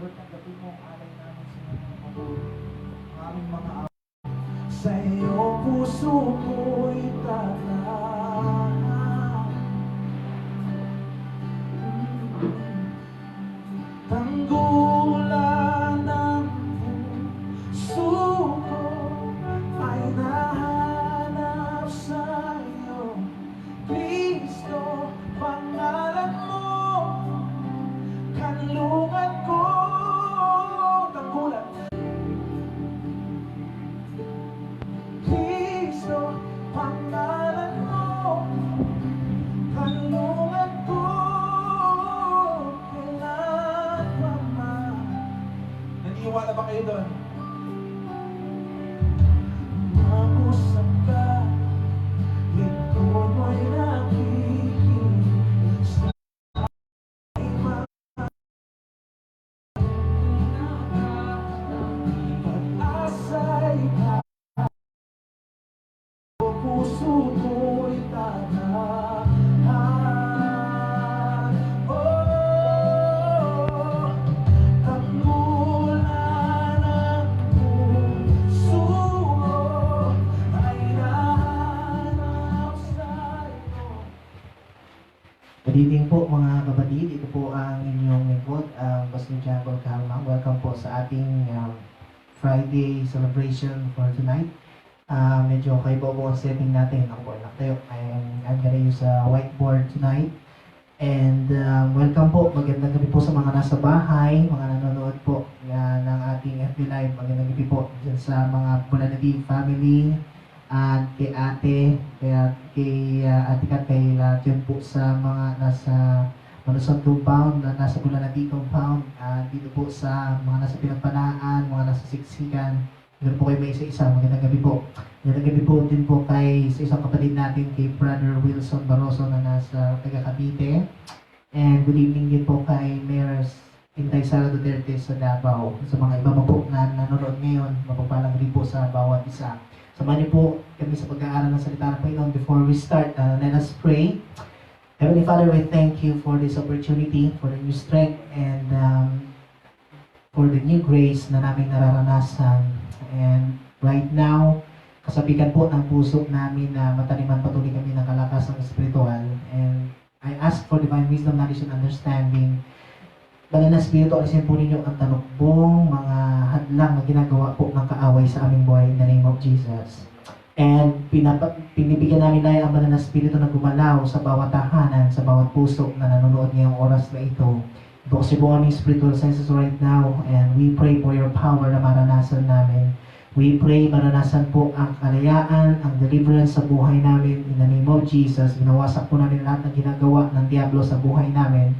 Lord, tanggapin mo ang alay namin sa mga mabuhay. Ang aming mga sa iyong puso ko'y tataan. Tanggulan ng puso ko ay nahanap sa iyo, Kristo, pangalan mo, kanlungan ko. Tanggulan, Kristo, pangalan mo, kanlungan ko. Kailan pa man. Naniwala ba kayo doon? Mag-usap ka, likod mo'y nakikinig sa pag-asa'y ka. Puso ko'y tataan. Oh, tanggulan ng puso ay nahanap sa'yo. Good evening po mga kapatid. Ito po ang inyong lingkod, Pastor Jacob Calmang. Welcome po sa ating Friday celebration for tonight. Medyo kaiba po ang setting natin. Ako po ay nakatayo. I'm gonna use a whiteboard tonight. And welcome po. Magandang gabi po sa mga nasa bahay, mga nanonood po ng ating FB Live. Magandang gabi po dyan sa mga Bulanadi family, at kay ate, kay ate Kat, kay dyan po sa mga nasa Manusong compound, nasa Bulanadi compound, dito po sa mga nasa Pinagpanaan, mga nasa Siksikan. Ganun po kayo may isa-isa. Magandang gabi po. Magandang gabi po din po kay sa isang kapatid natin, kay Brother Wilson Barroso na nasa taga Cavite. And good evening din po kay Mayor Inday Sara Duterte sa Davao. Sa mga iba pa po na nanonood ngayon, mapagpalang rin po sa bawat isa. Samahan niyo po kami sa pag-aaral ng salita ng Panginoon. Before we start, let us pray. Heavenly Father, we thank you for this opportunity, for the new strength, and for the new grace na namin nararanasan. And right now, kasabikan po ng puso namin na mataniman patuloy kami ng kalakasang espiritual. And I ask for divine wisdom, knowledge, and understanding. Banal na Espiritu, alisin po ninyo ang talukbong, mga hadlang na ginagawa po ng kaaway sa aming buhay in the name of Jesus. And pinibigyan namin na ang Banal na Espiritu na gumalaw sa bawat tahanan, sa bawat puso na nanonood ngayong oras na ito. Bukas po aming spiritual senses right now, and we pray for your power na maranasan namin. We pray maranasan po ang kalayaan, ang deliverance sa buhay namin in the name of Jesus. Binawasak po namin lahat ng ginagawa ng Diablo sa buhay namin.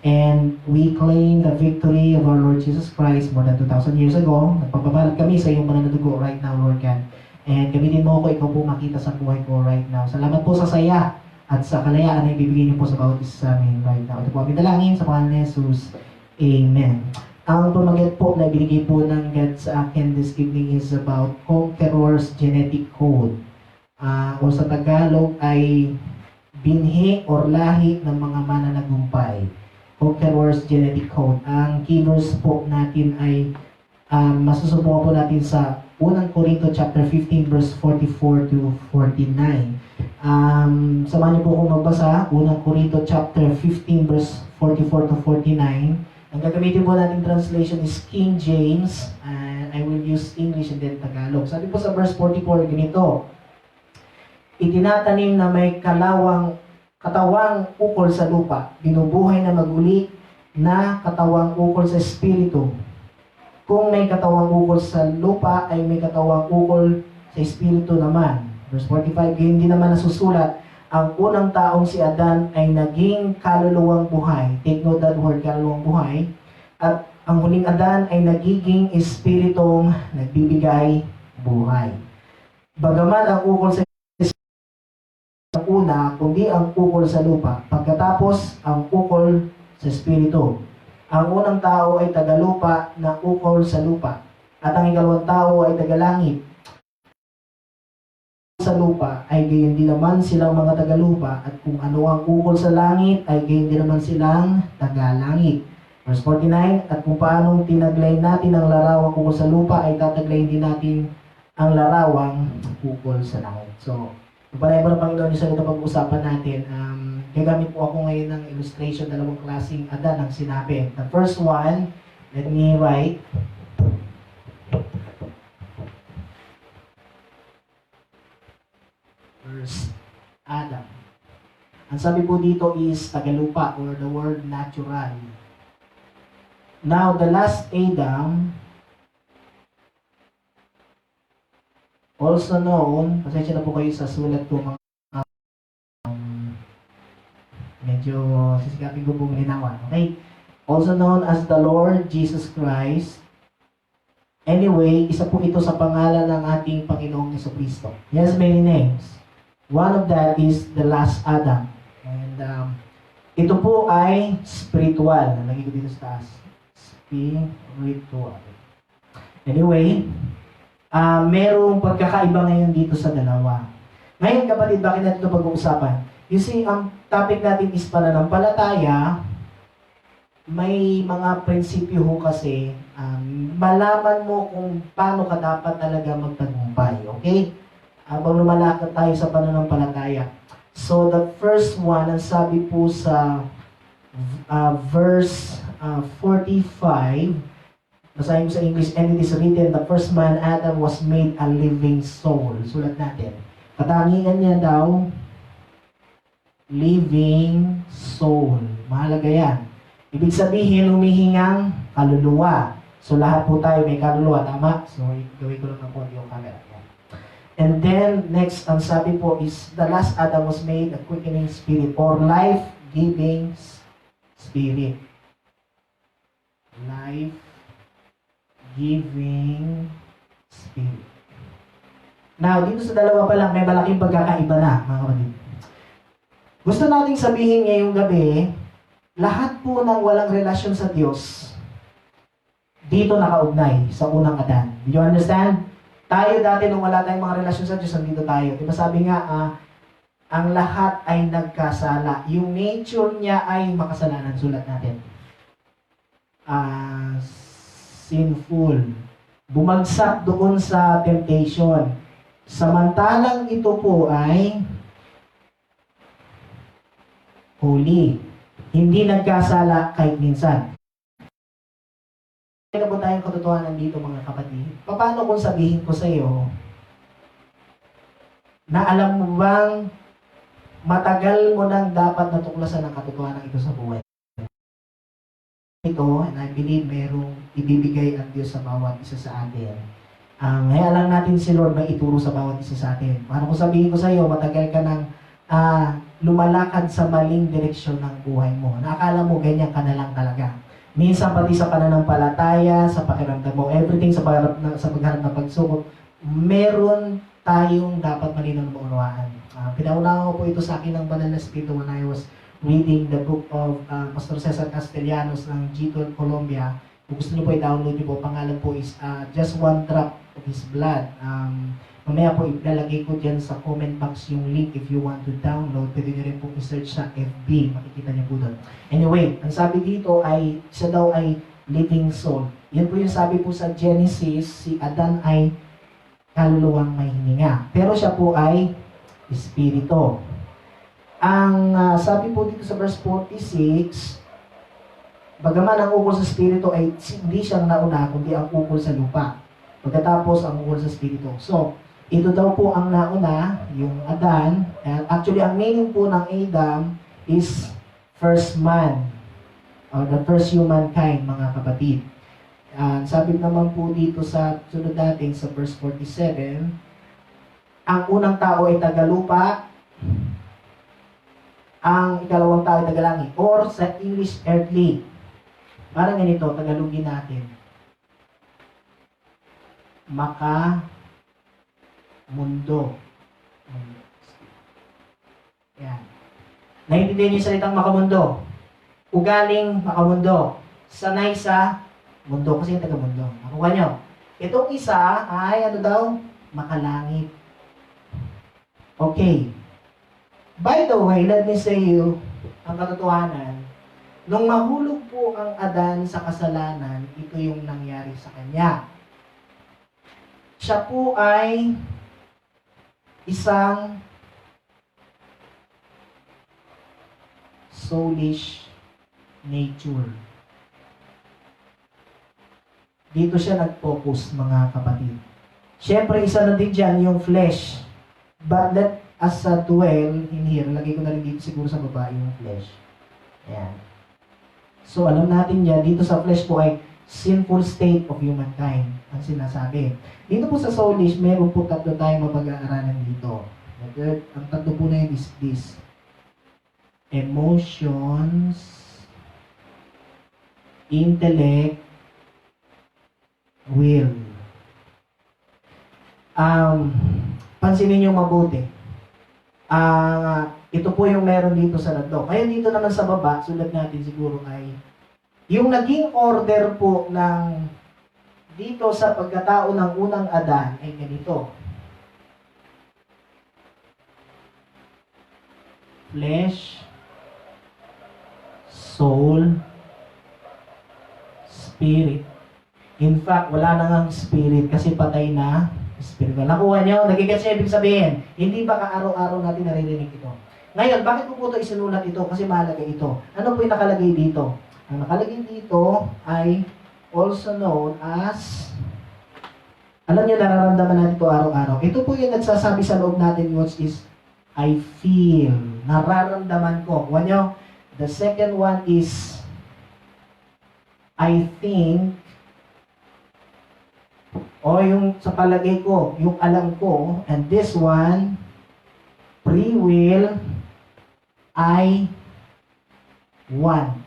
And we claim the victory of our Lord Jesus Christ more than 2,000 years ago. Nagpapabalat kami sa iyong banal na dugo right now, Lord God. And gamitin mo ako, ikaw po makita sa buhay ko right now. Salamat po sa saya at sa kalayaan na ibibigay niyo po sa bawat isa sa amin right now. Ito po aming dalangin sa pangalan ni Jesus. Amen. Ang pamagat po na binigay po ng God sa akin this evening is about Conqueror's Genetic Code. O sa Tagalog ay binhi or lahi ng mga mananagumpay. Conqueror's Genetic Code. Ang keywords po natin ay masusubukan po natin sa 1 Corinto chapter 15 verse 44 to 49. Samahan niyo po akong magbasa. 1 Corinto chapter 15 verse 44 to 49. Ang gagamitin po natin translation is King James, and I will use English and then Tagalog. Sabi po sa verse 44 ganito, itinatanim na may katawang ukol sa lupa, binubuhay na maguli na katawang ukol sa espiritu. Kung may katawang ukol sa lupa, ay may katawang ukol sa espiritu naman. Verse 45, hindi naman nasusulat, ang unang taong si Adan ay naging kaluluwang buhay. Take note that word, kaluluwang buhay. At ang huling Adan ay nagiging espiritong nagbibigay buhay. Bagaman ang ukol sa una, kundi ang ukol sa lupa. Pagkatapos, ang ukol sa espiritu. Ang unang tao ay tagalupa na ukol sa lupa. At ang ikalawang tao ay tagalangit. Sa lupa ay gayon din naman silang mga tagalupa, at kung ano ang ukol sa langit ay gayon din naman silang tagalangit. Verse 49, at kung paanong tinaglay natin ang larawang ukol sa lupa, ay tataglayin din natin ang larawang ukol sa langit. So, pagpalain po ng Panginoon yung sa ito pag-usapan natin, gagamit po ako ngayon ng illustration, dalawang klaseng Adan ang sinabi. The first one, let me write, first Adam. Ang sabi po dito is tagalupa or the word natural. Now, the last Adam, also known, pasensya na po kayo sa sulat ko, mga medyo sisikapin ko pong linawan. Okay? Also known as the Lord Jesus Christ. Anyway, isa po ito sa pangalan ng ating Panginoong Jesucristo. He has many names. One of that is the last Adam. And ito po ay spiritual. Nalagay ko dito sa taas. Spiritual. Anyway, merong pagkakaiba ngayon dito sa dalawa. Ngayon kapatid, bakit natin ito pag-uusapan? You see, ang topic natin is pananampalataya. May mga prinsipyo ho kasi, malaman mo kung paano ka dapat talaga magtagumpay. Okay? Habang lumalakad tayo sa pananampalataya. So, the first one, ang sabi po sa verse 45, basahin ko sa English, and it is written, the first man, Adam, was made a living soul. Sulat natin. Katangian niya daw, living soul. Mahalaga yan. Ibig sabihin, humihingang kaluluwa. So, lahat po tayo may kaluluwa. Tama? So, gawin ko lang ng konti yung camera. And then, next, ang sabi po is, the last Adam was made a quickening spirit or life-giving spirit. Life-giving spirit. Now, dito sa dalawa pa lang, may malaking pagkakaiba na, mga kapatid. Gusto nating sabihin ngayong gabi, lahat po ng walang relasyon sa Diyos, dito nakaugnay sa unang Adan. Do you understand? Tayo dati nung wala tayong mga relasyon sa Diyos, nandito tayo. Diba sabi nga, ang lahat ay nagkasala. Yung nature niya ay makasalanan. Sulat natin. Sinful. Bumagsak doon sa temptation. Samantalang ito po ay holy. Hindi nagkasala kahit minsan. Ito po tayong katotohanan dito mga kapatid. Paano kung sabihin ko sa iyo na alam mo bang matagal mo nang dapat natuklasan ang katotohanan ito sa buhay? Ito, and I believe merong ibibigay ang Diyos sa bawat isa sa atin. Kaya lang natin si Lord may ituro sa bawat isa sa atin. Paano kung sabihin ko sa iyo, matagal ka nang lumalakad sa maling direksyon ng buhay mo. Nakakala mo ganyan ka na lang talaga. Minsan pati sa pananampalataya, sa pakiramdam mo, everything sa pagharap ng pagsubok, meron tayong dapat malinaw na maunawaan. Pinaunawa ko po ito sa akin ng Banal na Espiritu when I was reading the book of Pastor Cesar Castellanos ng G12 Colombia. Kung gusto niyo po i-download niyo po, pangalan po is Just One Drop of His Blood. Mamaya po ilalagay ko dyan sa comment box yung link if you want to download. Pwede nyo rin po i-search sa FB. Makikita nyo po doon. Anyway, ang sabi dito ay, siya daw ay living soul. Yan po yung sabi po sa Genesis, si Adan ay kaluluwang may hininga. Pero siya po ay espiritu. Ang sabi po dito sa verse 46, bagaman ang ukol sa espiritu ay hindi siyang nauna, kundi ang ukol sa lupa. Pagkatapos ang ukol sa espiritu. So, ito daw po ang nauna, yung Adan. And actually, ang meaning po ng Adam is first man, or the first humankind, mga kapatid. Sabi naman po dito sa sunod natin sa verse 47, ang unang tao ay tagalupa, ang ikalawang tao ay tagalangit, or sa English, earthly. Parang ganito, tagalugin natin. Mundo. Yan. Naiintindihan niyo yung salitang makamundo. Ugaling makamundo. Sanay sa mundo kasi yung taga-mundo. Nakuha nyo. Itong isa ay ano daw? Makalangit. Okay. By the way, let me say you ang katotohanan. Nung mahulog po ang Adan sa kasalanan, ito yung nangyari sa kanya. Siya po ay isang soulish nature. Dito siya nag-focus, mga kapatid. Siyempre, isa na din dyan yung flesh. But let us dwell in here. Lagay ko na rin dito siguro sa baba yung flesh. Ayan. So, alam natin yan, dito sa flesh po ay sinful state of humankind ang sinasabi. Dito po sa soulish, meron po tatlo tayong mapag-aaralan dito. Ang tatlo po na yun is this. Emotions, intellect, will. Pansinin nyo mabuti. Ito po yung meron dito sa tatlo. Ngayon dito naman sa baba, sulat natin siguro ay yung naging order po ng dito sa pagkatao ng unang Adan ay ganito. Flesh, soul, spirit. In fact, wala na ngang spirit kasi patay na spirit. Nakuha nyo? Nagigets nyo ibig sabihin. Hindi ba ka-araw-araw natin naririnig ito? Ngayon, bakit ko po ito isinulat ito? Kasi mahalaga ito. Ano po yung nakalagay dito? Ang nakalagay dito ay also known as, alam niyo, nararamdaman natin ito araw-araw. Ito po yung nagsasabi sa loob natin, which is, I feel. Nararamdaman ko. Kuha nyo? The second one is, I think, o yung sa palagay ko, yung alam ko, and this one, free will, I want.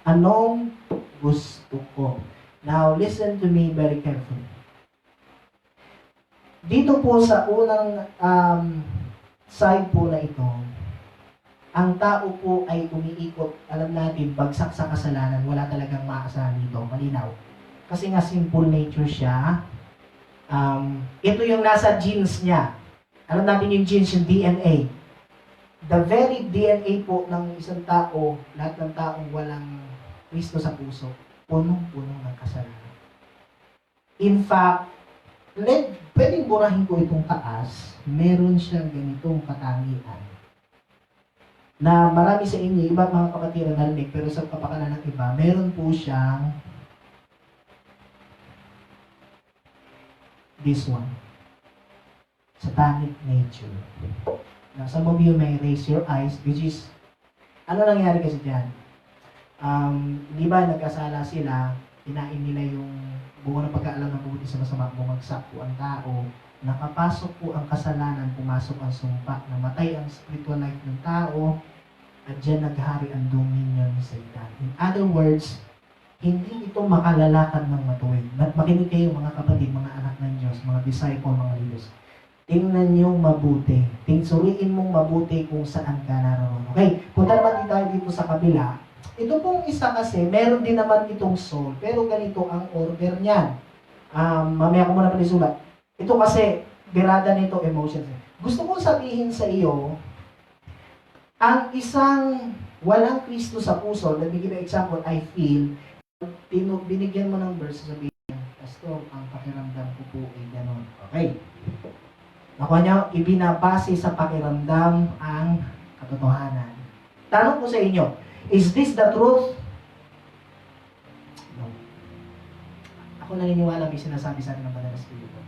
Anong gusto ko? Now, listen to me very carefully. Dito po sa unang side po na ito, ang tao po ay umiikot, alam natin, bagsak sa kasalanan, wala talagang maasahan dito, malinaw. Kasi nga simple nature siya. Ito yung nasa genes niya. Alam natin yung genes, yung DNA. The very DNA po ng isang tao, lahat ng taong walang Kristo sa puso, punong-puno ng kasalanan. In fact, pwedeng burahin ko itong taas, meron siyang ganitong katangian. Na marami sa inyo, iba't mga kapatid na narinig, pero sa kapakanan ng iba, meron po siyang this one. Satanic nature. Now, some of you may raise your eyes, which is, ano nangyari kasi dyan? Di ba nagkasala sila, kinain nila yung bunga ng pagkaalam ng mabuti sa masama, bumagsak po ang tao, nakapasok po ang kasalanan, pumasok ang sumpa, namatay ang spiritual life ng tao, at dyan naghari ang dominion ni Satan. In other words, hindi ito makalalakad ng matuwid. Makinig kayo mga kapatid, mga anak ng Diyos, mga disciple, mga leaders. Tingnan nyo mabuti. Suriin mong mabuti kung saan ka naroon. Okay, punta naman tayo dito sa kabila. Ito pong isa kasi, meron din naman itong soul, pero ganito ang order niyan. Mamaya ko muna panisulat. Ito kasi, birada nito emotions. Gusto kong sabihin sa iyo, ang isang walang Kristo sa puso, let me give an example, I feel, binigyan mo ng verse, sabihin, Pastor, ang pakiramdam ko po ay ganon. Okay. Nakuha niyo, ibinabase sa pakiramdam ang katotohanan. Tanong ko sa inyo, is this the truth? No. Ako naniniwala may sinasabi sa atin ng Banal na Espiritu.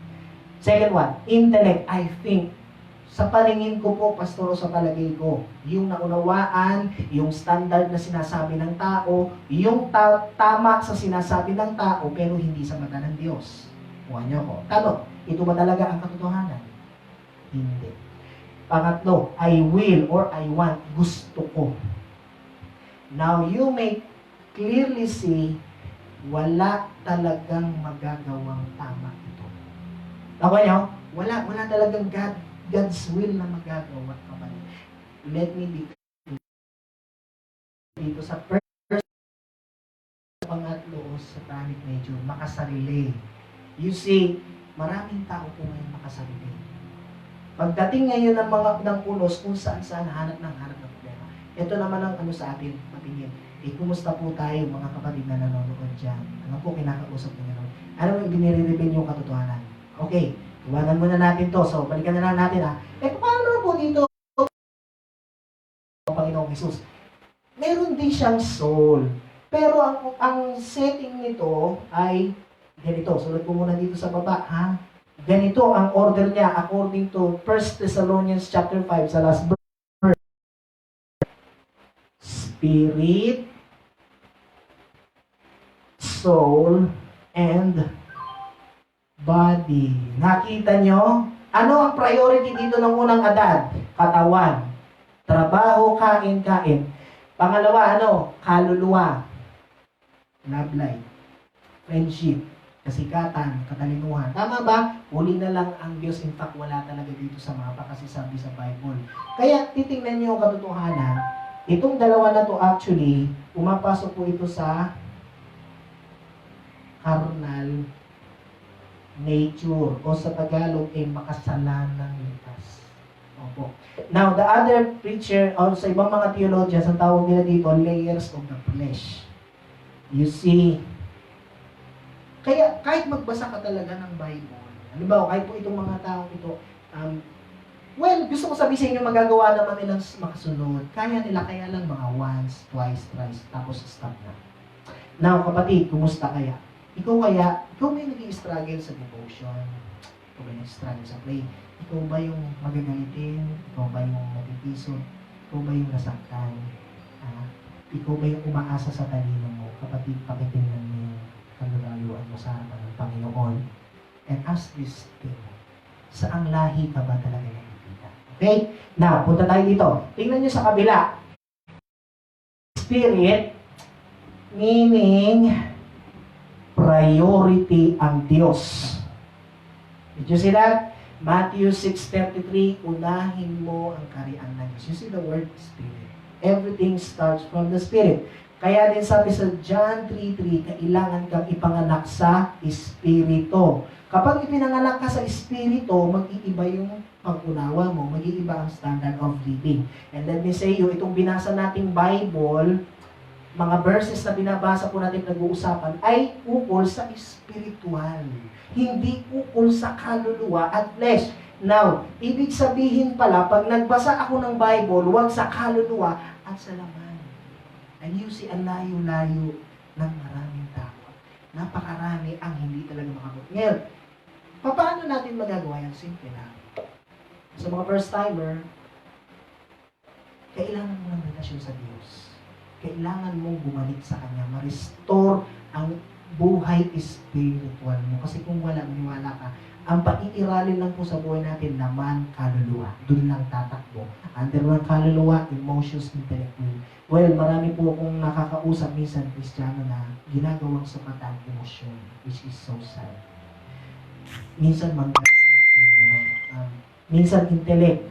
Second one, intellect, I think. Sa paningin ko po, Pastor, sa palagay ko, yung naunawaan, yung standard na sinasabi ng tao, yung tama sa sinasabi ng tao, pero hindi sa mata ng Diyos. Kuha niyo ko. Tanong, ito ba talaga ang katotohanan? Hindi. Pangatlo, I will or I want, gusto ko. Now, you may clearly see, wala talagang magagawang tama ito. Nakuha niyo? Wala talagang God's will na magagawa, kapatid. Let me be dito sa first, pangatlo, satanic nature, makasarili. You see, maraming tao po ngayon makasarili. Pagdating ngayon ng mga ng unos kung saan hanap ng problema. Ito naman ang ano sa atin, matingin. kumusta po tayo mga kapatid na nanonood dyan? Ano po kinakausap niyo? Ano yung binire-reveal yung katotohanan? Okay, iwanan muna natin to. So, balikan na lang natin ha. Paano naman po dito Panginoong Jesus? Meron din siyang soul. Pero ang setting nito ay ganito. Sulat ko muna dito sa baba, ha? Ganito ang order niya according to 1 Thessalonians chapter 5 sa last verse. Spirit, soul, and body. Nakita nyo? Ano ang priority dito ng unang Adan? Katawan. Trabaho, kain. Pangalawa, kaluluwa. Love life. Friendship. Kasikatan. Katalinuhan. Tama ba? Huli na lang ang Diyos. In fact, wala talaga dito sa mapa kasi sabi sa Bible. Kaya titingnan nyo ang katotohanan. Itong dalawa na to actually, umapasok po ito sa carnal nature o sa Tagalog ay makasalanang likas. Opo. Now, the other preacher o sa ibang mga theologians, ang tawag nila dito, layers of the flesh. You see, kaya kahit magbasa ka talaga ng Bible, halimbawa, kahit po itong mga taong ito, gusto ko sabihin sa inyo, magagawa naman nilang makasunod. Kaya lang mga once, twice, thrice, tapos stop na. Now, kapatid, kumusta kaya? Ikaw may nag-i-struggle sa devotion? Ikaw ba nag-struggle sa play? Ikaw ba yung magagalitin? Ikaw ba yung natitisod? Ikaw ba yung nasaktan? Ikaw ba yung umaasa sa talino mo? Kapatid, pakitingnan mo yung kaluluan mo sa harapan ng Panginoon. And ask this thing, saang lahi ka ba talaga nakikita? Okay? Now, punta tayo dito. Tingnan nyo sa kabila. Spirit, meaning priority ang Diyos. Did you see that? Matthew 6:33, unahin mo ang kaharian ng Diyos. You see the word Spirit. Everything starts from the Spirit. Kaya din sabi sa John 3:3, kailangan kang ipanganak sa Espiritu. Kapag ipinanganak ka sa Espiritu, mag-iiba yung pag-unawa mo, mag-iiba ang standard of living. And let me say you, itong binasa nating Bible, mga verses na binabasa po natin nag-uusapan ay ukol sa spiritual. Hindi ukol sa kaluluwa at flesh. Now, ibig sabihin pala, pag nagbasa ako ng Bible, huwag sa kaluluwa at sa laman. And you see, ang layo-layo ng maraming tao. Napakarami ang hindi talaga makabot. Ngayon, paano natin magagawa yan? Simple lang. Sa mga first-timer, kailangan mo ng relasyon sa Diyos. Kailangan mong bumalik sa Kanya, ma-restore ang buhay spiritual mo. Kasi kung maniwala ka, ang paiiralin lang po sa buhay natin naman kaluluwa. Doon lang tatakbo. Under ng kaluluwa, emotions, intellect, will. Well, marami po akong nakakausap minsan, Kristiyano, na ginagawang sumatan emosyon, which is so sad. Minsan minsan intellect.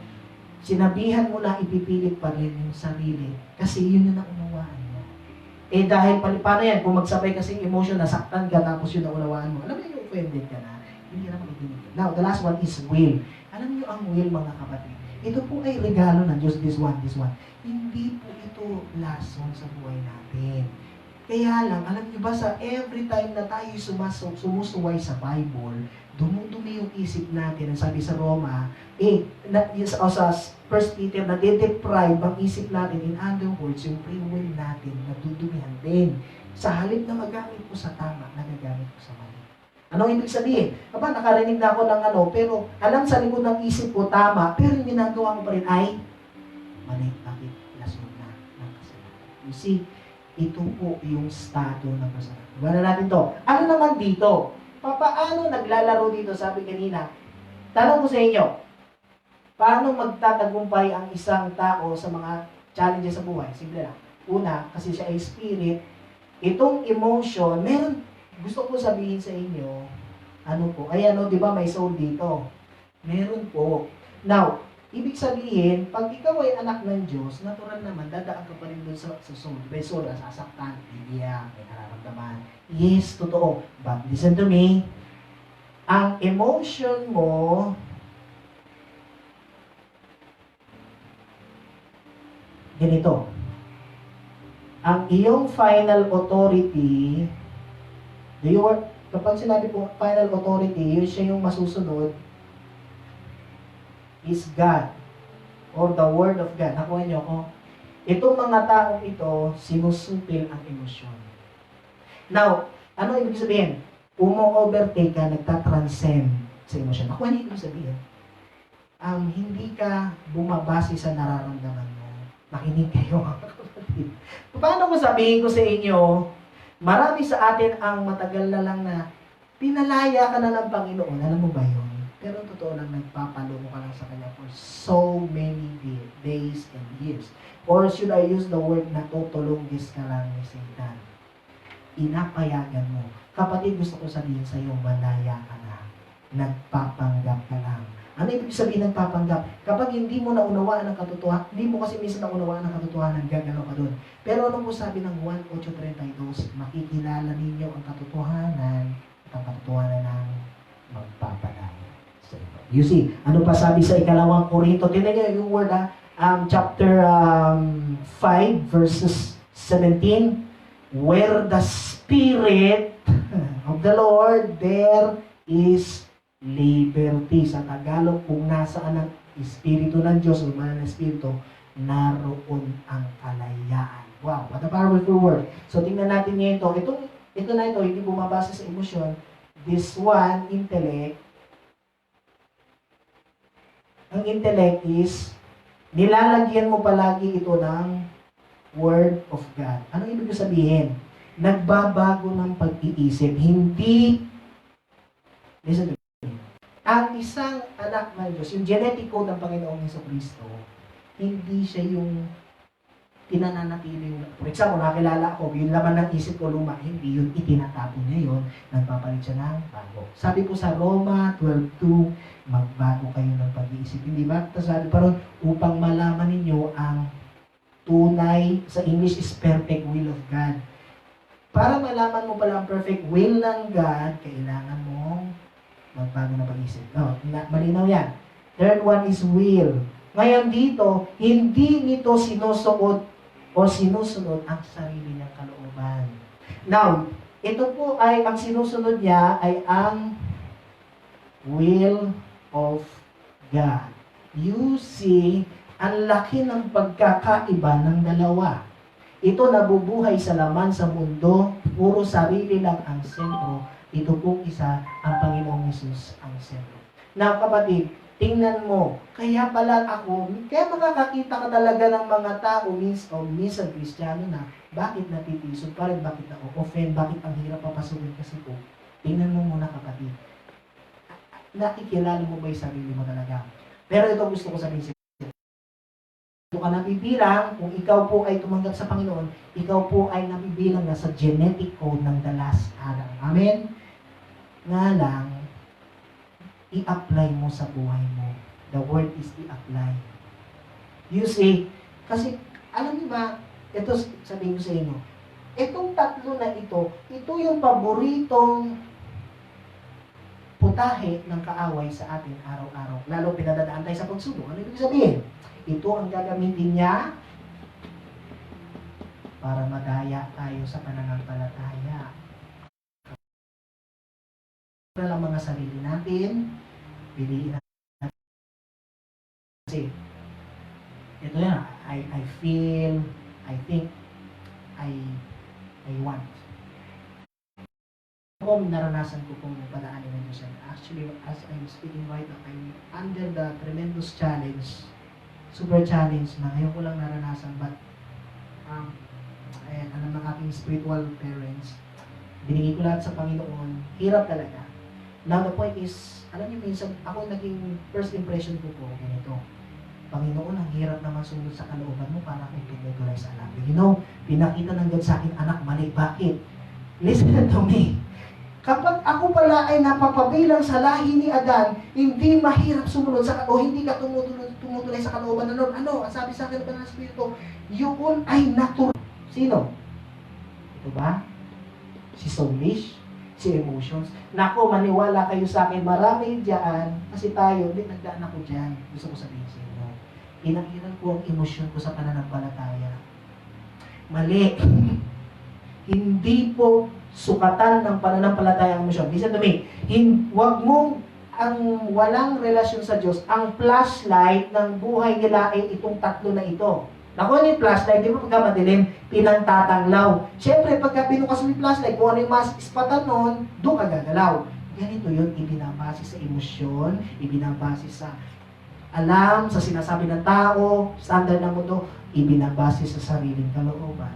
Sinabihan mo na ipipilit pa rin yung sarili kasi yun yung naunawaan mo. Dahil paano yan? Kung magsabay kasi yung emotion, nasaktan ka tapos yun naunawaan mo. Alam mo yung offended ka na? Hindi na makikinig. Now, the last one is will. Alam niyo ang will, mga kapatid? Ito po ay regalo ng Diyos, this one. Hindi po ito lason sa buhay natin. Kaya lang, alam niyo ba sa every time na tayo sumusuway sa Bible, dumudumi yung isip natin. Ang sabi sa Roma, sa 1 Peter, na-deprive ang isip natin. In other words, yung free will natin, nadudumihan din. Sa halip na magamit ko sa tama, nagagamit ko sa mali. Anong ibig sabihin? Nakarinig na ako ng pero alam sa likod ng isip ko, tama, pero yung ginagawa ko pa rin ay mali. Bakit? Lasunod na ng kasalanan. You see, ito po yung estado ng kasalanan. Iba na natin to. Ano naman dito? Paano naglalaro dito? Sabi kanina, tanong ko sa inyo, paano magtatagumpay ang isang tao sa mga challenges sa buhay? Simple lang. Una, kasi siya ay spirit, itong emotion, gusto ko sabihin sa inyo, di ba may soul dito? Meron po. Now, ibig sabihin, pag ikaw ay anak ng Diyos, natural naman, dadaan ka pa rin doon sa soul. May soul, nasasaktan, iiyak, may nararamdaman. Yes, totoo. But listen to me, ang emotion mo, ganito. ang iyong final authority, kapag sinabi po final authority, yun siya yung masusunod, is God or the Word of God. Nakuha niyo ako? Itong mga taong ito, sinusupil ang emosyon. Now, ano ibig sabihin? Umo-overtake ka, nagtatranscend sa emosyon. Nakuha niyo ibig sabihin? Hindi ka bumabase sa nararamdaman mo. Makinig kayo mga kapatid. Paano ko sabihin ko sa inyo, marami sa atin ang matagal na lang na pinalaya ka na ng Panginoon. Alam mo ba yun? Pero totoo lang, nagpapalomo ka lang sa Kanya for so many days and years. Or should I use the word na tutulunggis ka lang ni Satan? Inapayagan mo. Kapatid, gusto ko sabihin sa iyo, malaya ka na. Nagpapanggap ka lang. Ano ibig sabihin ng papanggap? Kapag hindi mo naunawaan ang katotohanan, hindi mo kasi minsan naunawaan ang katotohanan, gagalaw ka doon. Pero ano po sabi ng 1:8:32, makikilala ninyo ang katotohanan at ang katotohanan ng magpapadaya sa inyo. You see, ano pa sabi sa 2 Korinto? Tingnan niyo yung word chapter 5 verses 17. Where the Spirit of the Lord, there is liberty. Sa Tagalog, kung nasaan ang Espiritu ng Diyos, o man ng Espiritu, naroon ang kalayaan. Wow, what a powerful word. So, tingnan natin ngayon ito. Ito na ito, hindi bumabasa sa emosyon. This one, intellect. Ang intellect is, nilalagyan mo palagi ito ng Word of God. Ano ibig sabihin? Nagbabago ng pag-iisip. Hindi, listen to me. Ang isang anak ng Diyos, yung genetic code ng Panginoong Jesucristo, hindi siya yung pinananatili yung, for example, nakilala ko, yung laman ng isip ko luma, hindi yun, itinatapon niya yun, nagpapalit siya ng bago. Sabi po sa Roma 12:2, magbago kayo ng pag-iisip. Hindi ba? Tapos sabi pa ron, upang malaman ninyo ang tunay, sa English is perfect will of God. Para malaman mo pala ang perfect will ng God, kailangan mong magbago na pag-isip. No, malinaw yan. Third one is will. Ngayon dito, hindi nito sinusuot o sinusunod ang sarili niyang kalooban. Now, ito po ay, ang sinusunod niya ay ang will of God. You see, ang laki ng pagkakaiba ng dalawa. Ito nabubuhay sa laman sa mundo, puro sarili lang ang sentro. Ito pong isa, ang Panginoong Hesus ang sentro. Now, kapatid, tingnan mo, kaya pala kaya makakakita ka talaga ng mga tao, minsan Kristiyano na, bakit natitisod pa rin, bakit na-offend, bakit ang hirap papasukin kasi po. Tingnan mo muna kapatid. Nakikilala mo ba yung sarili mo talaga? Pero ito gusto ko sabihin, ito ka nabibilang, kung ikaw po ay tumanggap sa Panginoon, ikaw po ay nabibilang na sa genetic code ng the last Adam. Amen? Nga lang, i-apply mo sa buhay mo. The word is i-apply. You see, kasi, alam niyo ba, ito sabihin ko sa inyo, itong tatlo na ito yung paboritong putahe ng kaaway sa atin araw-araw. Lalo pinadadaan tayo sa pagsubok. Ano ibig sabihin? Ito ang gagamitin niya para madaya tayo sa pananampalataya. Para lang mga sarili natin, piliin natin. Kasi, ito yan, I feel, I think, I want. Ako, naranasan ko pong padaanin ng Diyos. Actually, as I'm speaking right now, I'm under the tremendous challenge, super challenge na ngayon ko lang naranasan, but ayan, alam ng aking spiritual parents, binigay ko lahat sa Panginoon, hirap talaga. Now, the point is, alam niyo, minsan, ako naging first impression ko po, ganito, Panginoon, ang hirap naman sunod sa kalooban mo para akong tumutulay sa alam. You know, pinakita ng God sa akin, anak, mali, bakit? Listen to me. Kapag ako pala ay napapabilang sa lahi ni Adan, hindi mahirap sumunod sa o hindi ka tumutulay sa kalooban ng Lord. Ano? Ang sabi sa akin ng Espiritu, yun ay natural. Sino? Ito ba? Si soulish? Si emotions? Nako, maniwala kayo sa akin. Marami dyan. Kasi tayo, nagdaan ako dyan. Gusto ko sabihin sa inyo. Inang-ilan ko ang emosyon ko sa pananampalataya. Mali. Hindi po sukatan ng pananampalataya ang emosyon. Listen to me. Huwag mong ang walang relasyon sa Diyos, ang flashlight ng buhay nila ay itong tatlo na ito. Naku, ano yung flashlight? Di ba pagka madilim, pinantatanglaw. Siyempre, pagka binukas mo yung flashlight, kung ano yung mas ispatan nun, doon ka gagalaw. Ganito yun, ibinabase sa emosyon, ibinabase sa alam, sa sinasabi ng tao, standard ng mundo, ibinabase sa sariling kalooban.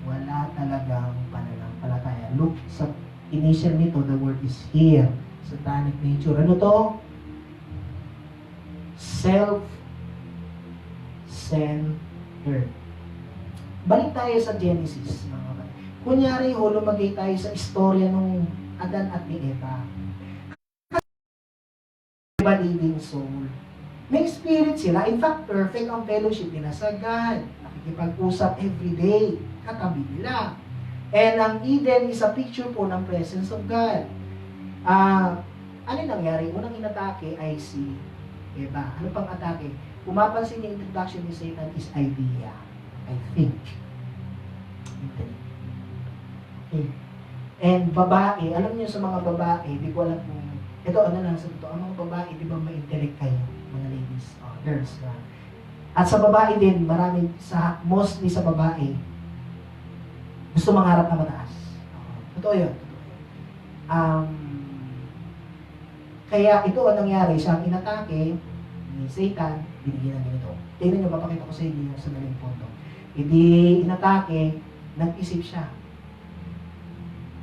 Wala talagang pananampalataya. Look, sa initial nito, the word is here. Satanic nature. Ano to? Self-centered. Balik tayo sa Genesis, mga kapatid. Kunyari, lumagay tayo sa istorya nung Adan at ni Eva. Living soul. May spirit sila. In fact, perfect ang fellowship nila sa God. Nakikipag-usap everyday. Katabi nila. And ang Eden is a picture po ng presence of God. Ano nangyari? Unang inatake ay si Eva. Ano pang atake? Pumapansin niya introduction ni Satan is idea. I think. Okay. And babae, alam niyo sa mga babae, di ko alam kung ito, ano lang sa totoo, ang mga babae, di ba may intellect kayo, mga ladies, girls. At sa babae din, marami, mostly sa babae, gusto mangarap na mataas. Totoo yun. Kaya ito ang nangyari, siyang inatake ni Satan, binigyan ng ganito. Tingnan nyo, papakita ko sa inyo yung sanaling punto. Hindi inatake, nag-isip siya.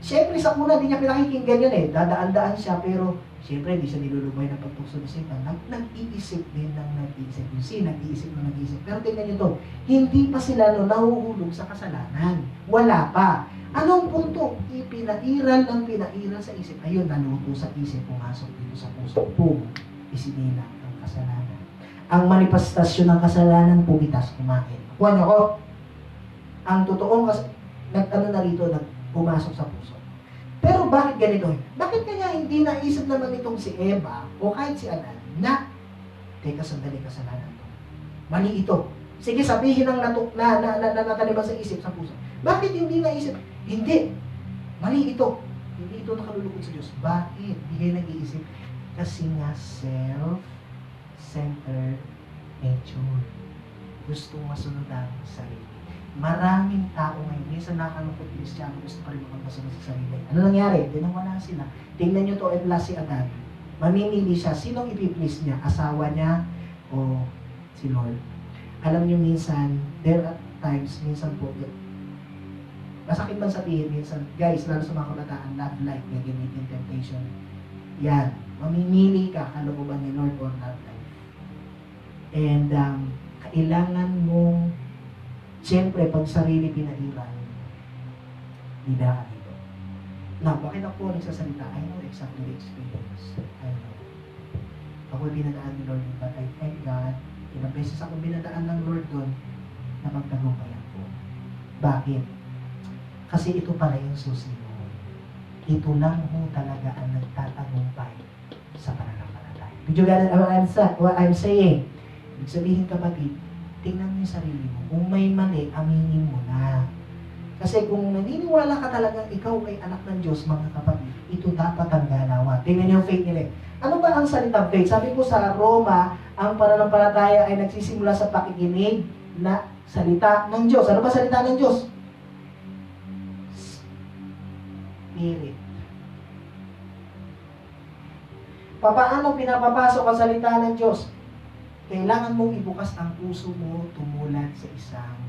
Siyempre, sa una, di niya pinakikinggan yun Dadaan-daan siya, pero siyempre, hindi siya nilulubay ng pagtukso ni Satan. Nag-iisip din ng nag-iisip. Yung nag-iisip ng nag-iisip. Pero tingnan nyo to, hindi pa sila nahuhulog sa kasalanan. Wala pa. Anong punto? Pinairal ng pinairal sa isip. Ayun, naluto sa isip, pumasok dito sa puso. Boom! Isinila ang kasalanan. Ang manifestasyon ng kasalanan, pumitas, kumain. Kuha niyo ko? Ang totoong pumasok sa puso. Pero bakit ganito? Bakit kaya hindi naisip naman itong si Eva o kahit si Adan na teka sandali, kasalanan to. Mali ito. Sige, sabihin ng nakaliban sa isip, sa puso. Bakit hindi naisip? Hindi. Mali ito. Hindi ito nakalulugod sa Diyos. Bakit? Hindi kayo nag-iisip? Kasi nga self-centered nature. Gustong masunod ang sarili. Maraming tao ngayon, minsan nakalungkot Kristiyano, gusto pa rin magpasunod sa sarili. Ano nangyari? Dinawala sila. Tingnan nyo to, si Adan. Mamimili siya. Sinong ipiplease niya? Asawa niya o si Lord? Alam nyo minsan, there are times, minsan po, masakit man sabihin, minsan, guys, lalo sa mga kabataan, love life, may gamitin temptation. Yan. Mamimili ka, kalooban ni Lord or love life. And, kailangan mong siyempre, pag sarili pinairan, libera ka dito. Now, bakit ako nagsasalita? I know exactly the experience. I know. Ako'y binadaan ni Lord, but I thank God, ilang beses akong binadaan ng Lord doon, na magtagumpayan ko. Bakit? Kasi ito pala yung susi mo. Ito lang mo talaga ang nagtatagumpay sa pananampalataya. Did you get what I'm saying? Ibig sabihin, kapatid, tingnan mo yung sarili mo. Kung may mali, aminin mo na. Kasi kung naniniwala ka talagang ikaw ay anak ng Diyos, mga kapatid, ito dapat ang galawan. Tingnan niyo yung faith nila. Ano ba ang salitang faith? Sabi ko sa Roma, ang pananampalataya ay nagsisimula sa pakikinig na salita ng Diyos. Ano ba salita ng Diyos? Spirit. Paano pinapapasok ang salita ng Diyos? Kailangan mong ibukas ang puso mo tumulan sa isang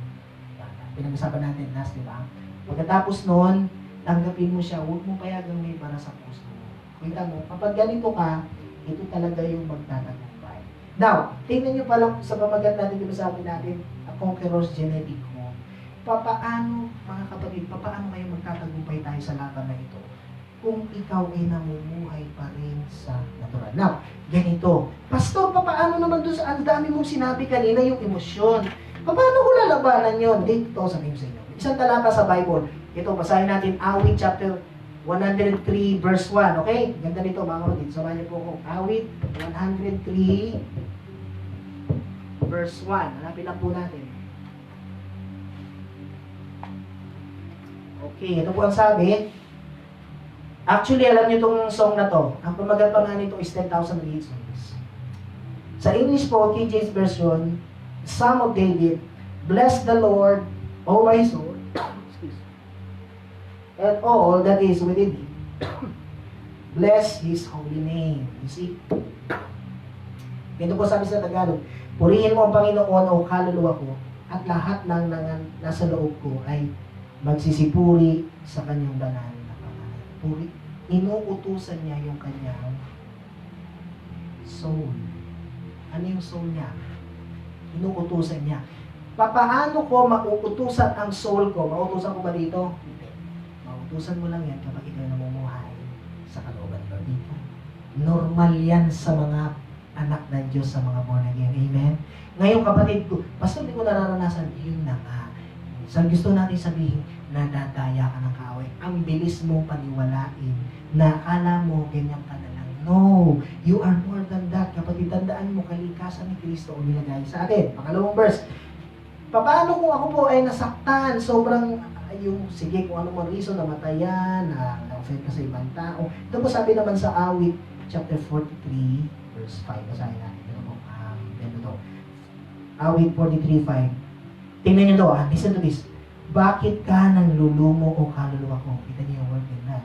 bata. Pinag-usapan natin last, di ba? Pagkatapos noon, tanggapin mo siya, huwag mo payagang may para sa puso mo. Kita mo, kapag ganito ka, ito talaga yung magtatagumpay. Now, tingnan nyo palang sa pamagat natin, sabi natin, a conqueror's genetic mo. Papaano, mga kapatid, papaano kayo magtatagumpay tayo sa laban na ito? Kung ikaw ay namumuhay pa rin sa natural. Now, ganito. Pastor, paano naman doon sa ang dami mong sinabi kanina yung emosyon? Paano ko lalabanan yun? Dito, sabihin sa inyo. Isang talata sa Bible. Ito, basahin natin, Awit chapter 103 verse 1. Okay? Ganda nito, mga kapatid. Samahan niyo po ako. Awit 103 verse 1. Hanapin lang po natin. Okay, ito po ang sabi. Actually, alam niyo itong song na to. Ang pamagat pa nga nito is 10,000 Reasons. Sa English po, King James Version, Psalm of David, Bless the Lord, O my soul, and all that is within me. Bless His holy name. You see? Ito po sabi sa Tagalog, purihin mo ang Panginoon o kaluluwa ko, at lahat ng nasa loob ko ay magsisipuri sa kanyang banal na pangalan. Puri. Inuutusan niya yung kanyang soul. Ano yung soul niya? Inuutusan niya. Paano ko mauutusan ang soul ko? Mauutusan ko ba dito? Hindi. Mauutusan mo lang yan kapag ikaw namumuhay sa kalooban ko dito. Normal yan sa mga anak ng Diyos, sa mga born again. Amen? Ngayon kapatid ko, basta hindi ko nararanasan, yun na nga. So, gusto natin sabihin, nadadaya ka ng kaaway. Ang bilis mo paniwalain na akala mo ganyan ka na lang. No! You are more than that. Kapatid, tandaan mo, kalikasan ni Kristo ang nilagay sa atin. Pangalawang verse. Paano kung ako po ay nasaktan? Sobrang, sige, kung ano man reason, namatayan, na-offend ka sa ibang tao. Ito po sabi naman sa Awit, chapter 43, verse 5. Basahin natin. Ito po, ito. Awit 43:5. Tingnan niyo to, listen to this. Bakit ka nanlulumo o kaluluwa ko? Kita niyo yung word din na.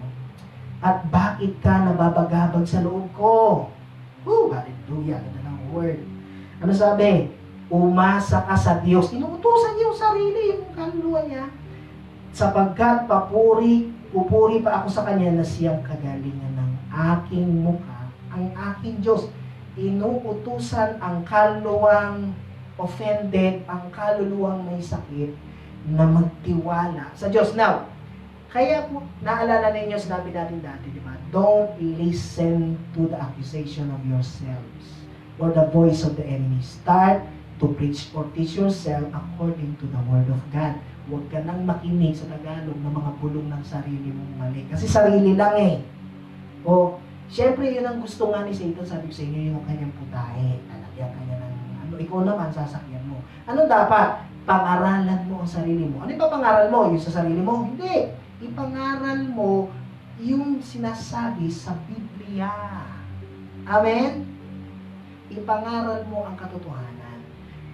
At bakit ka nababagabag sa loob ko? Hallelujah. Ganda ng word. Ano sabi? Umasa ka sa Diyos. Inuutusan niya yung sarili, yung kaluluwa niya. Sapagkat pupuri pa ako sa Kanya na siyang kagalingan ng aking mukha, ang aking Diyos. Inuutusan ang kaluluwang offended, ang kaluluwang may sakit, na magtiwala sa Diyos. Now, kaya po, naalala ninyo, sinabi natin dati, di ba? Don't listen to the accusation of yourselves or the voice of the enemy. Start to preach or teach yourself according to the Word of God. Huwag ka nang makinig sa Tagalog ng mga bulong ng sarili mong mali. Kasi sarili lang eh. O, syempre, yun ang gusto nga ni Satan, sabi ko sa inyo, yung kanyang putahe. Lalagyan kanya ng ikaw naman, sasakyan mo. Ano dapat? Pangaralan mo ang sarili mo. Ano ba pangaral mo? Yung sa sarili mo? Hindi. Ipangaral mo yung sinasabi sa Biblia. Amen? Ipangaral mo ang katotohanan.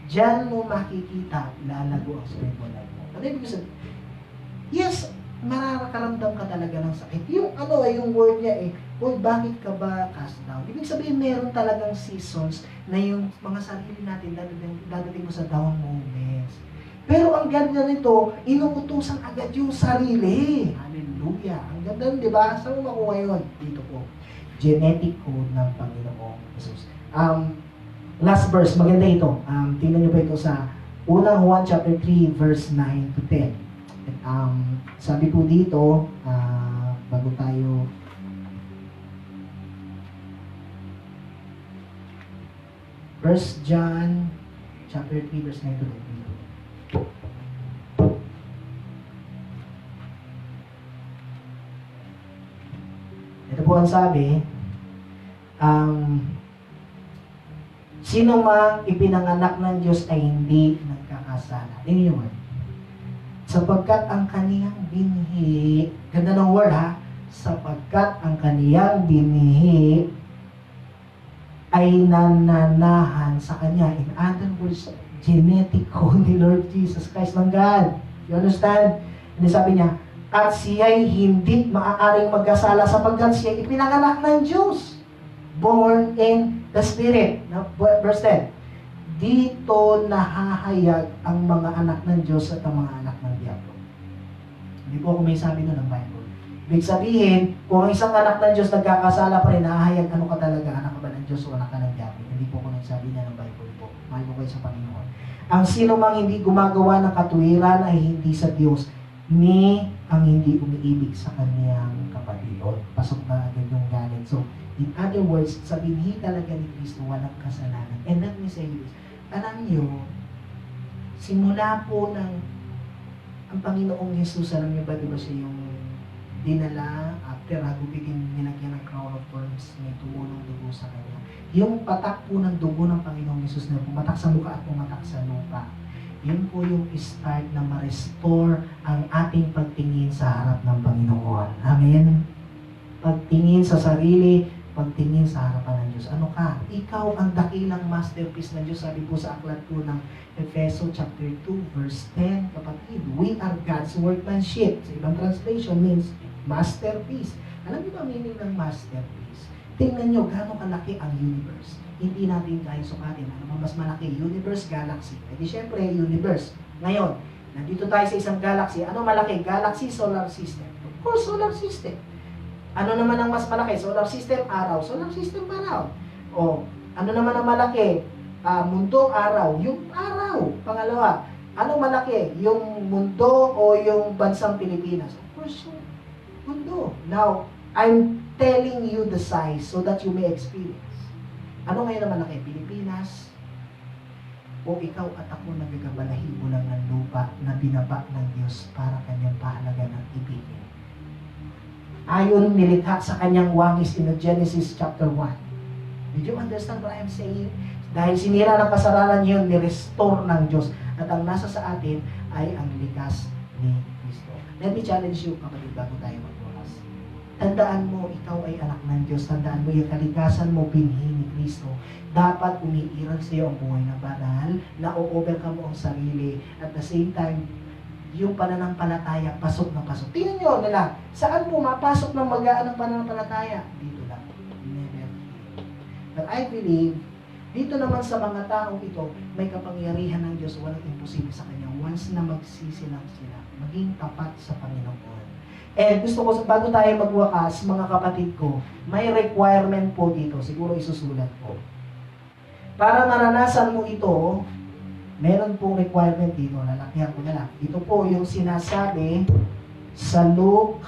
Diyan mo makikita, lalago ang spiritual life mo. Ano ibig sabihin? Yes, marakaramdam ka talaga ng sakit. Yung yung word niya Uy, bakit ka ba cast down? Ibig sabihin, meron talagang seasons na yung mga sarili natin dadating mo sa down moments. Pero ang ganda nito, inuutusan agad yung sarili. Hallelujah. Ang ganda, di ba? Saan mo makuha yun? Dito po. Genetic code ng Panginoong Jesus. Last verse, maganda ito. Tingnan niyo pa ito sa unang Juan chapter 3, verse 9 to 10. Sabi po dito, bago tayo First John chapter 3 verse 9 to 10. Ito po ang sabi, sino mang ipinanganak ng Diyos ay hindi nagkakasala. Tingnan niyo word. Sapagkat ang kaniyang binhi, ganda ng word ha, sapagkat ang kaniyang binhi ay nananahan sa Kanya. In other words, genetic code ni Lord Jesus Christ ng God. You understand? Hindi sabi niya, at siya'y hindi maaaring magkasala sapagkat siya'y ipinanganak ng Diyos. Born in the Spirit. Verse 10. Dito nahahayag ang mga anak ng Diyos at ang mga anak ng Diablo. Hindi po ako may sabi na ng Bible. Ibig sabihin, kung ang isang anak ng Diyos nagkakasala pa rin, nahahayag ano ka talaga, anak ka ba ng Diyos o anak ka ng Diablo. Hindi po ako nagsabi niya ng Bible po. Mahal ko kayo sa Panginoon. Ang sino mang hindi gumagawa ng katuwiran ay hindi sa Diyos, ni ang hindi umiibig sa kaniyang kapatid. O, pasok na agad yung galit. So, in other words, sa binhi talaga ni Kristo, walang kasalanan. And let me say this, alam niyo, simula po ng ang Panginoong Jesus, alam niyo ba, diba siya yung dinala, after hagupitin, nilagyan ng crown of thorns, may tumulong dugo sa kanya. Yung patak po ng dugo ng Panginoong Jesus na pumatak sa mukha at pumatak sa lupa. yun po yung start na ma-restore ang ating pagtingin sa harap ng Panginoon. Amen? Pagtingin sa sarili, pagtingin sa harapan ng Diyos. Ano ka? Ikaw ang dakilang masterpiece ng Diyos. Sabi po sa aklat po ng Efeso chapter 2 verse 10, kapatid, we are God's workmanship. Sa ibang translation means masterpiece. Alam niyo ba meaning ng masterpiece? Tingnan niyo gaano kalaki ang universe. Hindi natin kaya sukatin. Ano ba mas malaki? Universe, galaxy. E di syempre, universe. Ngayon, nandito tayo sa isang galaxy. Ano malaki? Galaxy, solar system. Of course, solar system. Ano naman ang mas malaki? Solar system, araw. Solar system, araw. O, ano naman ang malaki? Mundo, araw. Yung araw. Pangalawa, ano malaki? Yung mundo o yung bansang Pilipinas? Of course, yung mundo. Now, I'm telling you the size so that you may experience. Ano ngayon naman malaki? Pilipinas? O ikaw at ako nagagabalahibo lang ng lupa na binaba ng Diyos para kanyang pahalaga ng ibigin. Ayon nilikha sa kanyang wangis in Genesis chapter 1. Did you understand what I'm saying? Dahil sinira ng kasalanan yun, ni-restore ng Diyos. At ang nasa sa atin ay ang likas ni Kristo. Let me challenge you, kapatid, bago tayo magbukas. Tandaan mo, ikaw ay anak ng Diyos. Tandaan mo, yung kalikasan mo, binhi ni Kristo. Dapat umiiral sa iyo ang buhay na banal, na-overcome mo ang sarili. At the same time, yung pananampalataya, pasok na pasok. Tingnan nyo nila, saan pumapasok ng magaan ang pananampalataya? Dito lang. Never. But I believe, dito naman sa mga taong ito, may kapangyarihan ng Diyos, walang imposible sa Kanya. Once na magsisilang sila, maging tapat sa Panginoon. And gusto ko, bago tayo magwakas, mga kapatid ko, may requirement po dito. Siguro isusulat po. Para maranasan mo ito, meron pong requirement dito. Lalakyan ko na lang. Ito po yung sinasabi sa Luke.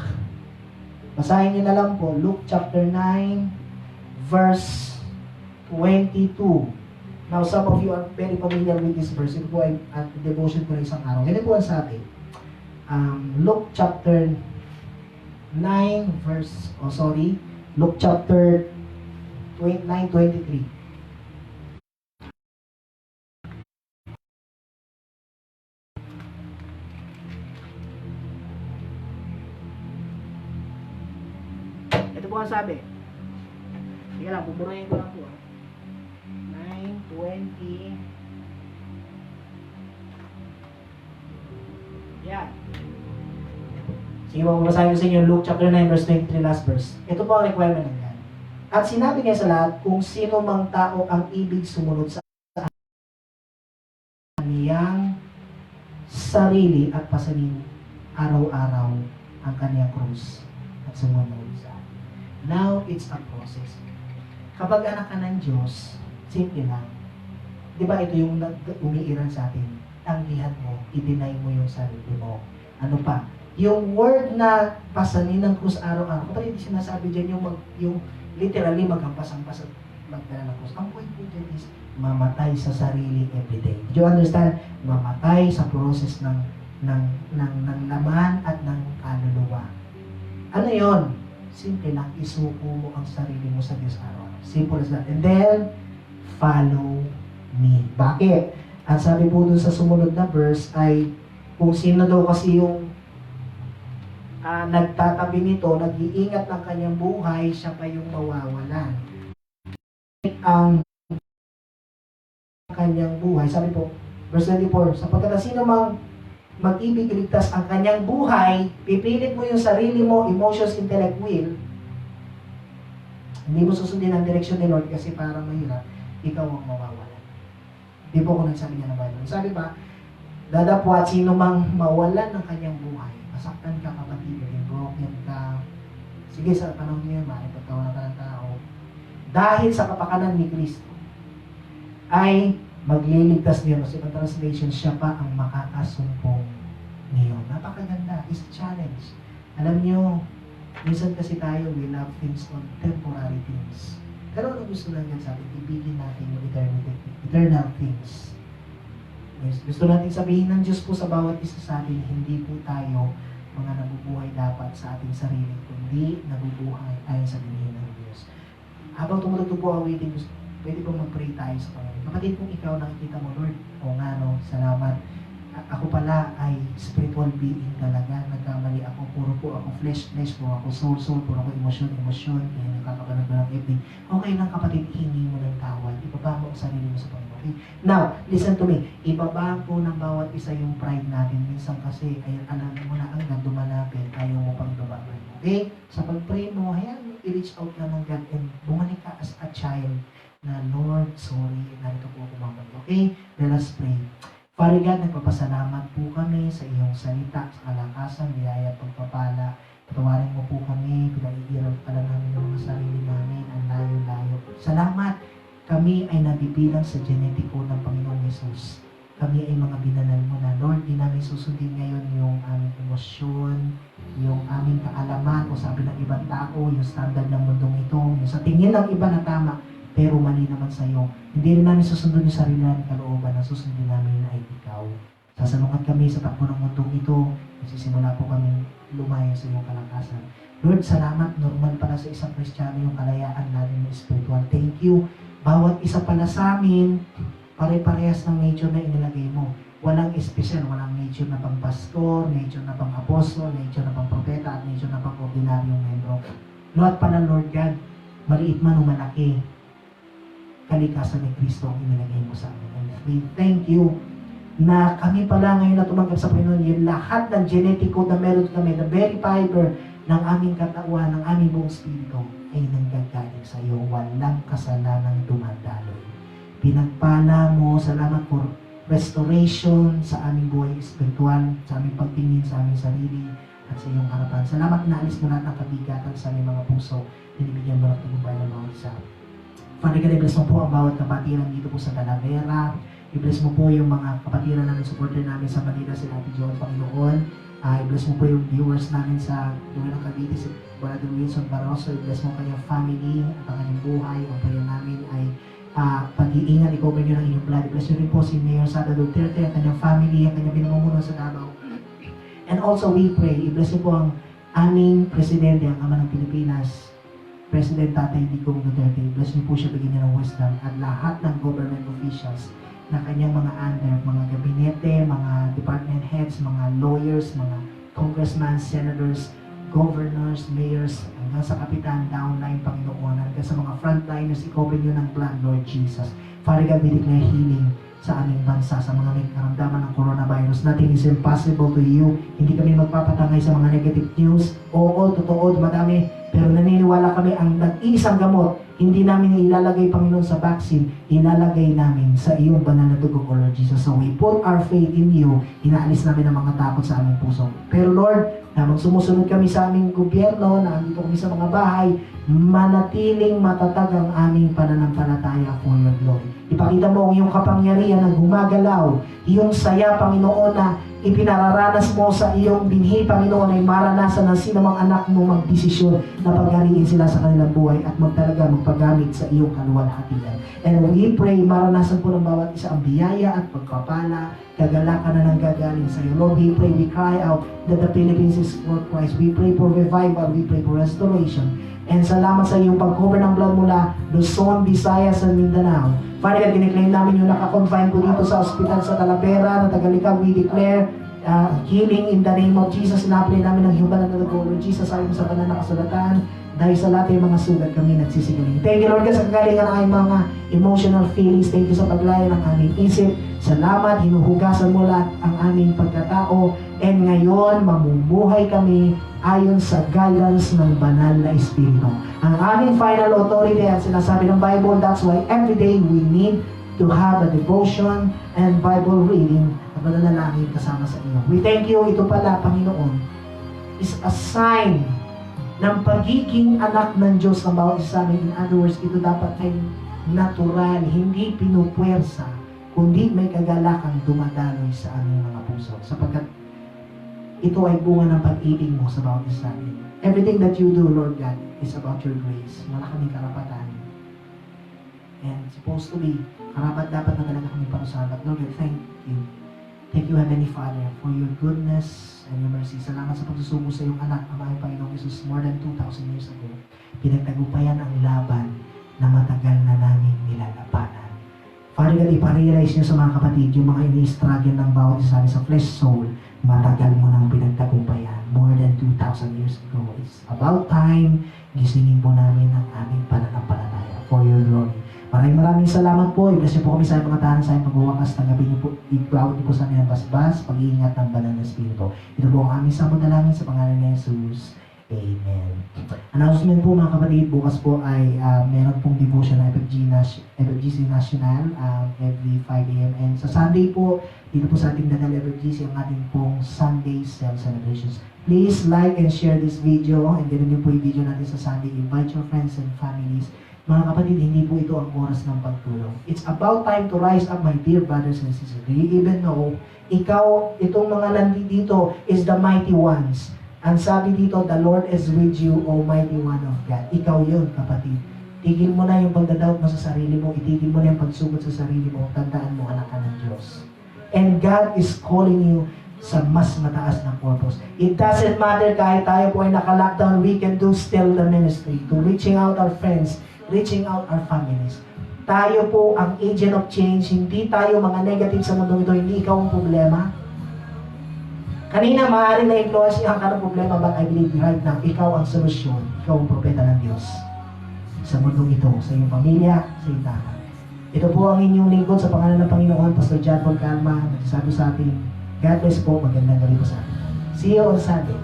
Basahin niyo na lang po. Luke chapter 9, verse 22. Now, some of you are very familiar with this verse. Ito po ay at devotion ko na isang araw. Ganito po ang sabi. Luke chapter 9 verse, Luke chapter 9:23. Ito po ang sabi. Sige lang, buburahin ko lang po. 9:20. Yan. Sige, mababasahin ko sa inyo Luke chapter 9 verse 23, last verse. Ito po ang requirement ng God. At sinabi niya sa lahat, kung sino mang tao ang ibig sumunod sa kaniyang sarili at pasanin araw-araw ang kaniyang krus at sumunod sa. Now, it's a process. Kapag anak ka ng Diyos, simple lang. Di ba ito yung umiiran sa atin? Tanggihan mo, i-deny mo yung sarili mo. Ano pa? Yung word na pasanin ng krus araw-araw, kapag hindi sinasabi dyan yung literally maghampas-hampas at magdala ng krus. Ang point po dyan is mamatay sa sarili everyday. Do you understand? Mamatay sa process ng laman at ng kaluluwa. Ano yon? Simple lang, isuko mo ang sarili mo sa Diyos araw-araw. Simple as that. And then, follow me. Bakit? Ang sabi po dun sa sumunod na verse ay, kung sino daw kasi yung nagtatabi nito, nag-iingat ng kanyang buhay, siya pa yung mawawalan. Ang kanyang buhay, sabi po, verse 24, sapagkat na sino mang mag-ibig iligtas ang kanyang buhay, pipilit mo yung sarili mo, emotions, intellect, will, hindi mo susundin ang direksyon ni Lord kasi parang mahirap, ikaw ang mawawalan. Di po ako nagsabi niya ng Bible. Sabi pa, dadapwat sino mang mawalan ng kanyang buhay. Masaktan ka, kapatid, broken ka. Sige, sa panahon niyo, makipagtawanan ka ng tao. Dahil sa kapakanan ni Kristo, ay magliligtas niyo. Sa ibang translation, siya pa ang makakasumpong niyo. Napakaganda. Is challenge. Alam niyo, minsan kasi tayo, we love things on temporary things. Pero ano gusto lang yan sa atin? Ibigin natin yung eternal things. Yes, gusto natin sabihin ng Diyos po sa bawat isa sa atin, hindi po tayo mga nabubuhay dapat sa ating sarili, kundi nabubuhay ayon sa binigay ng Diyos. Habang tumutugtog po ang waiting, pwede po mag-pray tayo sa Panginoon. Kapatid, kung ikaw nakikita mo, Lord, o nga no, salamat. Ako pala ay spiritual being talaga. Nagkamali ako. Puro po ako flesh, puro ako soul, puro ako emosyon. Yan yung kakabalag ng FB. Okay lang kapatid, hingi mo ng tawad. Ibaba mo ang sarili mo sa Panginoon. Okay? Now, listen to me. Ibaba po ng bawat isa yung pride natin. Minsan kasi, ay alam mo na hanggang dumalapit, ayaw mo pang ibabaan. Okay? Sa pag-pray mo, hayaan i-reach out na ng God and bumalik ka as a child na, Lord, sorry, narito po ako mamay. Okay? Let us pray. Father God, nagpapasalamat po kami sa iyong salita, sa kalakasan, biyaya at pagpapala. Patawarin mo po kami, pinag-iirap pala namin ng mga sarili namin, ang layo-layo. Salamat, kami ay nabibilang sa genetiko ng Panginoong Yesus. Kami ay mga binalan mo na. Lord, di namin susundin ngayon yung aming emosyon, yung aming kaalaman, o sabi ng ibang tao, yung standard ng mundong ito, yung sa tingin ng iba na tama, pero mali naman sa iyo. Hindi rin namin susundin yung sarili namin kalooban, na susundin namin ay ikaw. Sasalungat kami sa takbo ng mundong ito, nagsisimula po kami lumayo sa iyong kalakasan. Lord, salamat, normal pala sa isang Kristiyano yung kalayaan natin ng spiritual. Thank you. Bawat isa pala sa amin, pare-parehas ng nature na inilagay mo. Walang espesyal, walang nature na pang pastor, nature na pang apostol, nature na pang propeta, at nature na pang ordinaryong membro. Lord pala, Lord God, maliit man o malaki, kalikasan ni Kristo ang inilagay mo sa amin. And we thank you na kami pala ngayon na tumanggap sa Panginoon, yung lahat ng genetiko na meron kami, the very fiber ng aming katawan, ng aming buong spirito, ay nanggagaling sa iyo. Walang kasalanang dumadaloy. Pinagpala mo, salamat for restoration sa aming buhay espiritual, sa aming pagtingin sa aming sarili, at sa iyong harapan. Salamat na alis mo lahat ng kabigatan sa aming mga puso. Binibigyan mo ng tagumpay ng mga isa. Father God, i-bless mo po ang bawat kapatiran dito po sa Talavera. I-bless mo po yung mga kapatiran namin, supporter namin sa Manila, si Ate John, Panginoon. I-bless mo po yung viewers namin sa Lugar ng Cavite, si Brother Wilson Barroso. I-bless mo kanyang family at ang kanyang buhay. Ang prayer namin ay pag-iingat, i-cover nyo ng inyong blood. I-bless nyo rin po si Mayor Sara Duterte, ang kanyang family, ang kanyang pinamumuno sa Davao. And also we pray, i-bless nyo po ang aming presidente, ang ama ng Pilipinas, President Tatay Digong Duterte. Bless niyo po siya, bigyan niya ng wisdom, at lahat ng government officials na kanyang mga under, mga gabinete, mga department heads, mga lawyers, mga congressmen, senators, governors, mayors, hanggang sa kapitan, downline, Panginoon, hanggang sa mga frontliners, i-cover niyo ng blood, Lord Jesus. Father God, we declare healing sa aming bansa, sa mga may karamdaman ng coronavirus. Nothing is impossible to you. Hindi kami magpapatangay sa mga negative news. Oo, totoo, madami. Pero naniniwala kami ang nag-iisang gamot, hindi namin ilalagay, Panginoon, sa vaccine, ilalagay namin sa iyong banal na dugo, Lord Jesus. So we put our faith in you, inaalis namin ang mga takot sa aming puso. Pero Lord, habang sumusunod kami sa aming gobyerno, na andito kami sa mga bahay, manatiling matatag ang aming pananampalataya for your glory. Ipakita mo ang iyong kapangyarihan na gumagalaw, iyong saya, Panginoon, na ipinararanas mo sa iyong binhi, Panginoon, ay maranasan ng sinamang anak mo magdesisyon na paghariin sila sa kanilang buhay at magpagamit sa iyong kaluwalhatian. And we pray, maranasan po ng bawat isa ang biyaya at pagpapala, kagalakan na nang gagaling sa iyo. Lord, we pray, we cry out that the Philippines is for Christ. We pray for revival, we pray for restoration. And salamat sa iyong pag-cover ng blood mula Luzon, Visayas, at Mindanao. Father God, kiniklaim namin yung nakakonfine po dito sa ospital sa Talavera, na Tagalikab. We declare healing in the name of Jesus. Ina-apply namin ang human na nag-go, Lord Jesus, ayon sa banal na kasulatan. Dahil sa lahat ng mga sugat kami nagsisigaling. Thank you, Lord, sa kagalingan ng aming mga emotional feelings. Thank you sa paglaya ng aming isip. Salamat, hinuhugasan mo lahat ang aming pagkatao. And ngayon, mamumuhay kami ayon sa guidance ng banal na Espiritu. Ang aming final authority at sinasabi ng Bible, that's why every day we need to have a devotion and Bible reading at mananalangin kasama sa iyo. We thank you, ito pala, Panginoon, is a sign ng pagiging anak ng Diyos ng bawat isa sa amin. In other words, ito dapat ay natural, hindi pinupwersa, kundi may kagalakang dumadaloy sa aming mga puso. Sapagkat ito ay bunga ng pag-ibig mo sa bawat isa sa amin. Everything that you do, Lord God, is about your grace. Wala kaming karapatan. And supposed to be, karapat dapat na talaga kami parusahan. But Lord, thank you. Thank you, Heavenly Father, for your goodness and your mercy. Salamat sa pagsusubo sa iyong anak, ang aming Panginoong Jesus, more than 2,000 years ago. Pinagtagumpayan ang laban na matagal na namin nilalabanan. Father Pray God, iparealize nyo sa mga kapatid, yung mga ini-struggle ng bawat isa sa flesh soul, matagal mo nang pinagtagumpayan. More than 2,000 years ago. It's about time, gisingin po namin ang aming pananampalataya for your glory. Maraming salamat po. I-bless niyo po kami sa mga tahanan sa aming pagwawakas. Tanggapin niyo po, ibawat niyo po sa aming basbas, pag-iingat ng banal na Espiritu. Ito po ang aming samot dalangin sa pangalan ni Jesus. Amen. Announcement po mga kapatid, bukas po ay meron pong devotion na FFGC National every 5 a.m. And sa Sunday po, dito po sa ating Danal FFGC ang ating pong Sunday Cell Celebrations. Please like and share this video and ganun din po yung video natin sa Sunday. Invite your friends and families. Mga kapatid, hindi po ito ang oras ng pagtulong. It's about time to rise up, my dear brothers and sisters. Do you even know, ikaw, itong mga nandito is the mighty ones. Ang sabi dito, the Lord is with you, Almighty One of God. Ikaw yun, kapatid. Tigil mo na yung pagdadoubt mo sa sarili mo. Itigil mo na yung pagsugod sa sarili mo. Tandaan mo, anak ka ng Diyos. And God is calling you sa mas mataas na purpose. It doesn't matter kahit tayo po ay naka-lockdown, we can do still the ministry to reaching out our friends, reaching out our families. Tayo po ang agent of change. Hindi tayo mga negative sa mundo ito. Hindi ikaw ang problema. Kanina, maaaring na-influensyahan ka ng problema, but I believe right now, ikaw ang solusyon. Ikaw ang propeta ng Diyos. Sa mundong ito, sa iyong pamilya, sa iyong tahanan. Ito po ang inyong lingkod sa pangalan ng Panginoon, Pastor John Paul Calma. Nagsasabi sa atin, God bless po, magandang gabi po sa atin. See you on Sunday.